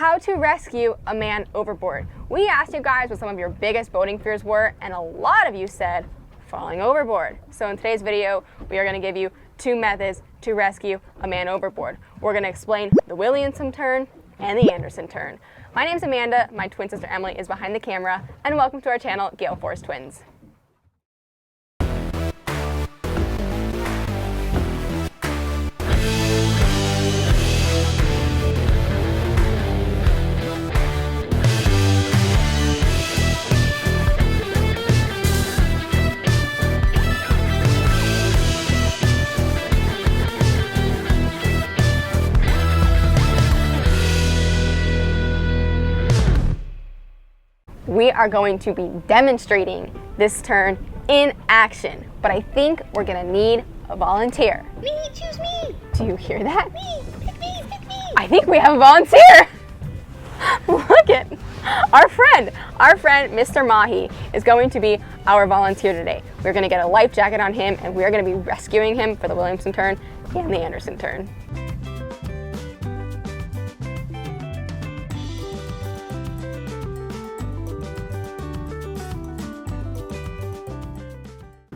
how to rescue a man overboard. We asked you guys what some of your biggest boating fears were, and a lot of you said falling overboard. So in today's video, we are going to give you 2 methods to rescue a man overboard. We're going to explain the Williamson Turn and the Anderson Turn. My name's Amanda, my twin sister Emily is behind the camera, and welcome to our channel, Gale Force Twins. We are going to be demonstrating this turn in action, but I think we're gonna need a volunteer. Me, choose me. Do you hear that? Me, pick me, pick me. I think we have a volunteer. Look at our friend, Mr. Mahi is going to be our volunteer today. We're gonna get a life jacket on him and we're gonna be rescuing him for the Williamson Turn and the Anderson Turn.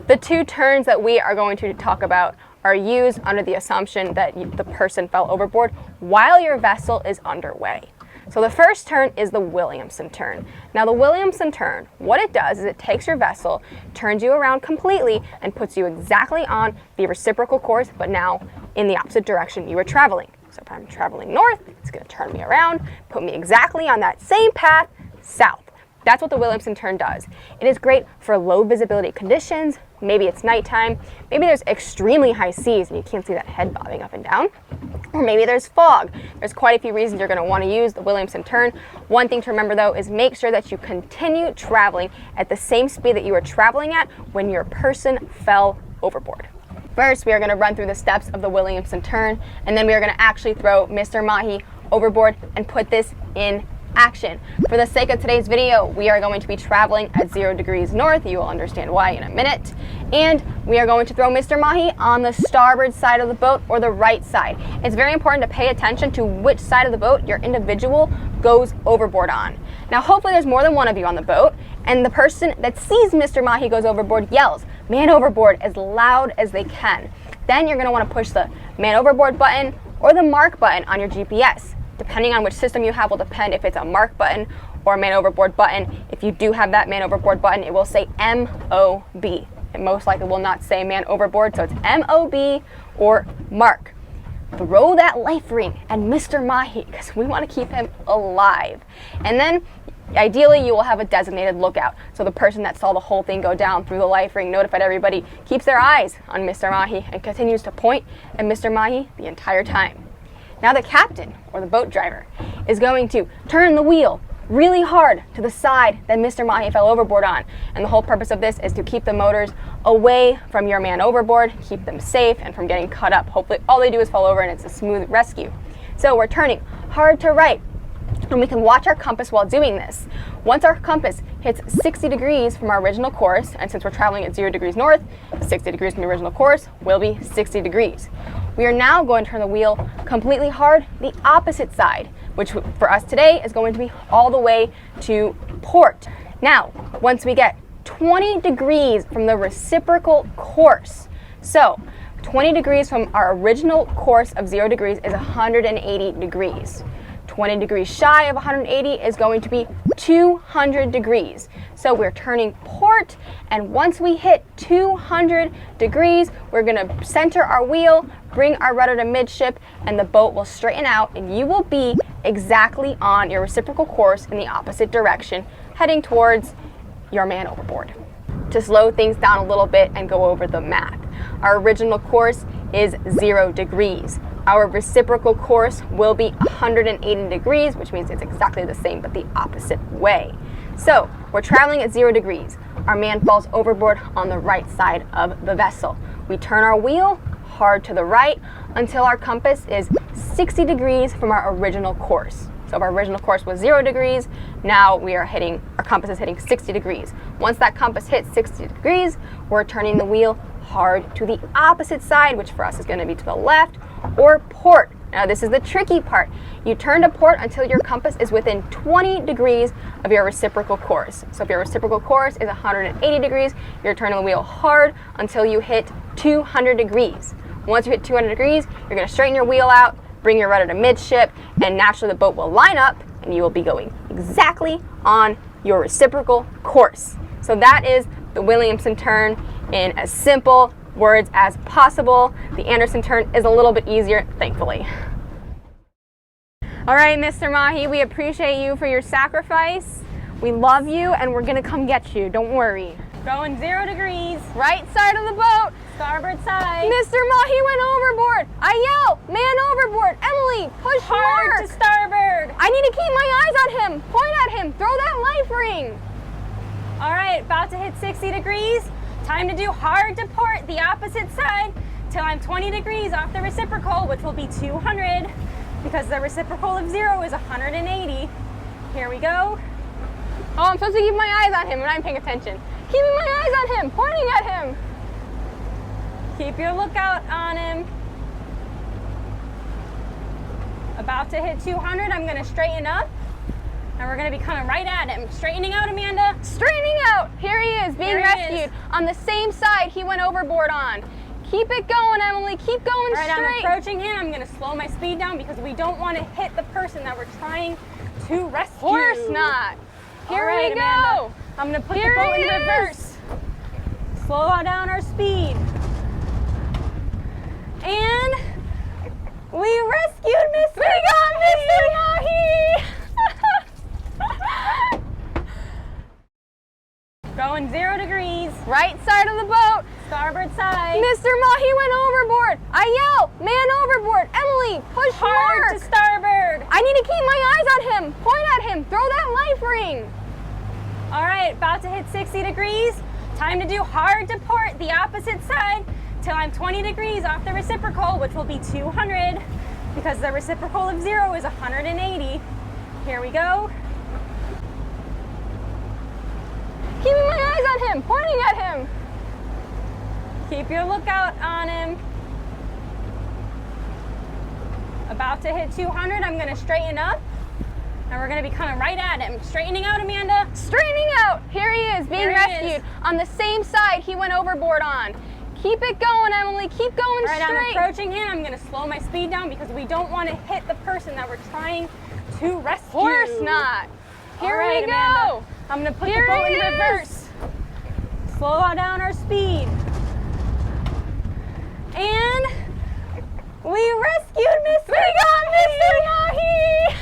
The 2 turns that we are going to talk about are used under the assumption that the person fell overboard while your vessel is underway. So the first turn is the Williamson Turn. Now the Williamson Turn, what it does is it takes your vessel, turns you around completely, and puts you exactly on the reciprocal course, but now in the opposite direction you were traveling. So if I'm traveling north, it's going to turn me around, put me exactly on that same path south. That's what the Williamson Turn does. It is great for low visibility conditions. Maybe it's nighttime. Maybe there's extremely high seas and you can't see that head bobbing up and down. Or maybe there's fog. There's quite a few reasons you're going to want to use the Williamson Turn. One thing to remember though is make sure that you continue traveling at the same speed that you were traveling at when your person fell overboard. First, we are going to run through the steps of the Williamson Turn, and then we are going to actually throw Mr. Mahi overboard and put this in action. For the sake of today's video, we are going to be traveling at 0 degrees north. You will understand why in a minute. And we are going to throw Mr. Mahi on the starboard side of the boat or the right side. It's very important to pay attention to which side of the boat your individual goes overboard on. Now, hopefully there's more than one of you on the boat, and the person that sees Mr. Mahi goes overboard yells, "Man overboard," as loud as they can. Then you're going to want to push the man overboard button or the mark button on your GPS. Depending on which system you have will depend if it's a mark button or a man overboard button. If you do have that man overboard button, it will say MOB. It most likely will not say man overboard, so it's MOB or mark. Throw that life ring at Mr. Mahi because we want to keep him alive. And then ideally you will have a designated lookout. So the person that saw the whole thing go down through the life ring, notified everybody, keeps their eyes on Mr. Mahi and continues to point at Mr. Mahi the entire time. Now the captain, or the boat driver, is going to turn the wheel really hard to the side that Mr. Mahi fell overboard on. And the whole purpose of this is to keep the motors away from your man overboard, keep them safe and from getting cut up. Hopefully all they do is fall over and it's a smooth rescue. So we're turning hard to right, and we can watch our compass while doing this. Once our compass hits 60 degrees from our original course, and since we're traveling at 0 degrees north, 60 degrees from the original course will be 60 degrees. We are now going to turn the wheel completely hard the opposite side, which for us today is going to be all the way to port. Now, once we get 20 degrees from the reciprocal course, so 20 degrees from our original course of 0 degrees is 180 degrees. 20 degrees shy of 180 is going to be 200 degrees. So we're turning port, and once we hit 200 degrees, we're gonna center our wheel, bring our rudder to midship, and the boat will straighten out, and you will be exactly on your reciprocal course in the opposite direction, heading towards your man overboard. To slow things down a little bit and go over the math, our original course is 0 degrees. Our reciprocal course will be 180 degrees, which means it's exactly the same but the opposite way. So we're traveling at 0 degrees. Our man falls overboard on the right side of the vessel. We turn our wheel hard to the right until our compass is 60 degrees from our original course. So if our original course was 0 degrees, now our compass is hitting 60 degrees. Once that compass hits 60 degrees, we're turning the wheel hard to the opposite side, which for us is going to be to the left, or port, Now this is the tricky part. You turn to port until your compass is within 20 degrees of your reciprocal course. So if your reciprocal course is 180 degrees, you're turning the wheel hard until you hit 200 degrees. Once you hit 200 degrees, you're going to straighten your wheel out, bring your rudder to midship, and naturally the boat will line up and you will be going exactly on your reciprocal course. So that is the Williamson turn in as simple words as possible. The Anderson turn is a little bit easier, thankfully. All right, Mr. Mahi, we appreciate you for your sacrifice. We love you and we're gonna come get you, don't worry. Going 0 degrees. Right side of the boat. Starboard side. Mr. Mahi went overboard. I yell, man overboard. Emily, push Hard Mark. to starboard. I need to keep my eyes on him. Point at him, throw that life ring. All right, about to hit 60 degrees. Time to do hard to port the opposite side till I'm 20 degrees off the reciprocal, which will be 200 because the reciprocal of 0 is 180. Here we go. Oh, I'm supposed to keep my eyes on him and I'm paying attention. Keeping my eyes on him, pointing at him. Keep your lookout on him. About to hit 200, I'm gonna straighten up. And we're gonna be coming right at him. Straightening out, Amanda. Straightening out. Here he is, being rescued on the same side he went overboard on. Keep it going, Emily. Keep going straight. straight. I'm approaching him. I'm gonna slow my speed down because we don't want to hit the person that we're trying to rescue. Of course not. Here right, we go. Amanda. I'm gonna put the boat in reverse. Slow down our speed. And we rescued Mr. Mahi. Going 0 degrees. Right side of the boat. Starboard side. Mr. Mahi went overboard. I yell, man overboard. Emily, push Hard Mark. to starboard. I need to keep my eyes on him. Point at him. Throw that life ring. All right, about to hit 60 degrees. Time to do hard to port the opposite side till I'm 20 degrees off the reciprocal, which will be 200 because the reciprocal of 0 is 180. Here we go. Keeping my eyes on him, pointing at him. Keep your lookout on him. About to hit 200, I'm gonna straighten up. And we're gonna be coming right at him. Straightening out, Amanda. Straightening out. Here he is, being rescued on the same side he went overboard on. Keep it going, Emily. Keep going straight. I'm approaching him. I'm gonna slow my speed down because we don't want to hit the person that we're trying to rescue. Of course not. Here we go. Amanda. I'm gonna put the boat in reverse. Slow down our speed. And we rescued Mr. Mahi.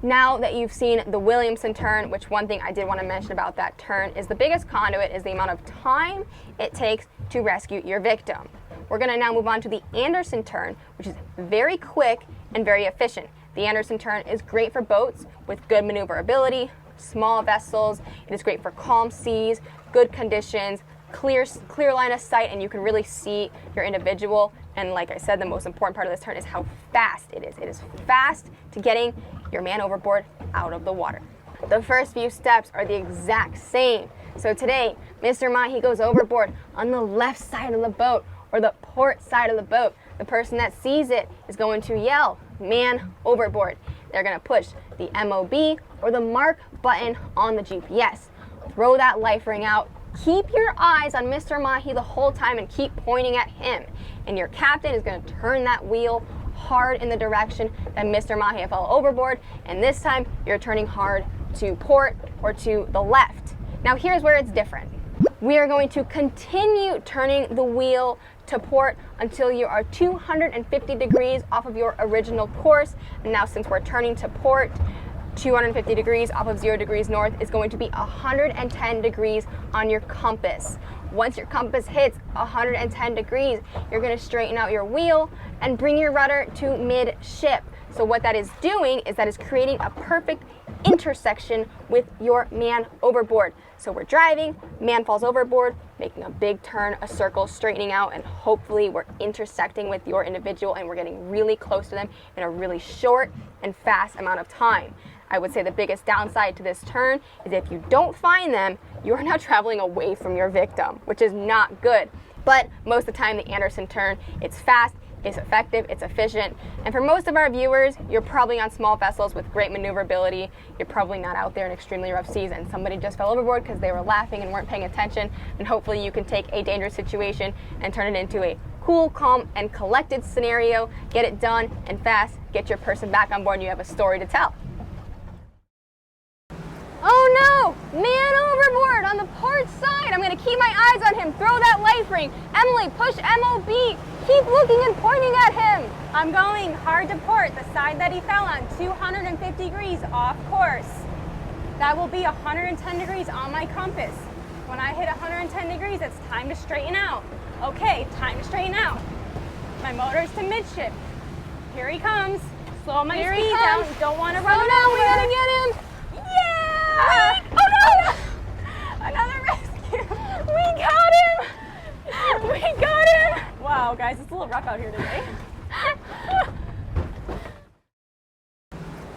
Now that you've seen the Williamson turn, which one thing I did want to mention about that turn is the biggest conduit is the amount of time it takes to rescue your victim. We're going to now move on to the Anderson turn, which is very quick and very efficient. The Anderson turn is great for boats with good maneuverability, small vessels. It is great for calm seas, good conditions, clear line of sight, and you can really see your individual. And like I said, the most important part of this turn is how fast it is. It is fast to getting your man overboard out of the water. The first few steps are the exact same. So today, Mr. Mahi goes overboard on the left side of the boat or the port side of the boat. The person that sees it is going to yell, man overboard. They're going to push the MOB or the mark button on the GPS. Throw that life ring out. Keep your eyes on Mr. Mahi the whole time and keep pointing at him. And your captain is going to turn that wheel hard in the direction that Mr. Mahi fell overboard. And this time you're turning hard to port or to the left. Now here's where it's different. We are going to continue turning the wheel to port until you are 250 degrees off of your original course. And now since we're turning to port, 250 degrees off of 0 degrees north is going to be 110 degrees on your compass. Once your compass hits 110 degrees, you're going to straighten out your wheel and bring your rudder to midship. So what that is doing is that is creating a perfect intersection with your man overboard. So we're driving, man falls overboard, making a big turn, a circle, straightening out, and hopefully we're intersecting with your individual and we're getting really close to them in a really short and fast amount of time. I would say the biggest downside to this turn is if you don't find them, you are now traveling away from your victim, which is not good. But most of the time, the Anderson turn, it's fast, it's effective, it's efficient. And for most of our viewers, you're probably on small vessels with great maneuverability. You're probably not out there in extremely rough seas and somebody just fell overboard because they were laughing and weren't paying attention. And hopefully you can take a dangerous situation and turn it into a cool, calm, and collected scenario, get it done and fast, get your person back on board, and you have a story to tell. Oh no! Man overboard on the port side! I'm gonna keep my eyes on him. Throw that life ring. Emily, push MOB. Keep looking and pointing at him. I'm going hard to port, the side that he fell on, 250 degrees off course. That will be 110 degrees on my compass. When I hit 110 degrees, it's time to straighten out. Okay, time to straighten out. My motor's to midship. Here he comes. Slow my speed down. Don't want to run him over. We gotta get him. Yeah! Oh no! Another rescue. We got him! We got him! Wow, guys, it's a little rough out here today.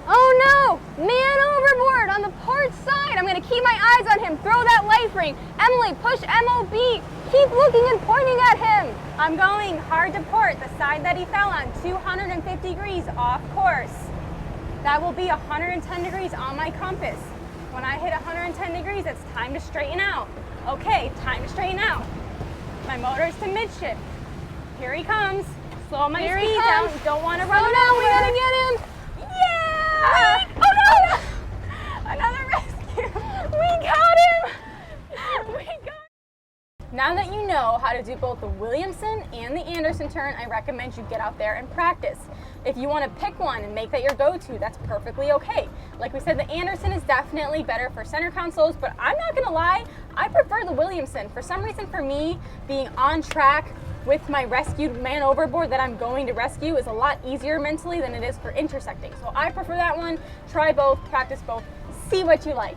Oh no! Man overboard on the port side! I'm gonna keep my eyes on him. Throw that life ring. Emily, push MOB. Keep looking and pointing at him. I'm going hard to port, the side that he fell on, 250 degrees off course. That will be 110 degrees on my compass. When I hit 110 degrees, it's time to straighten out. Okay, time to straighten out. My motor's to midship. Here he comes. Slow my speed down. Don't want to run him over. We gotta get him. Yeah! Oh no! Another rescue. We got him! We got him! Now that you know how to do both the Williamson and the Anderson turn, I recommend you get out there and practice. If you want to pick one and make that your go-to, that's perfectly okay. Like we said, the Anderson is definitely better for center consoles, but I'm not gonna lie, I prefer the Williamson. For some reason, for me, being on track with my rescued man overboard that I'm going to rescue is a lot easier mentally than it is for intersecting. So I prefer that one. Try both, practice both, see what you like.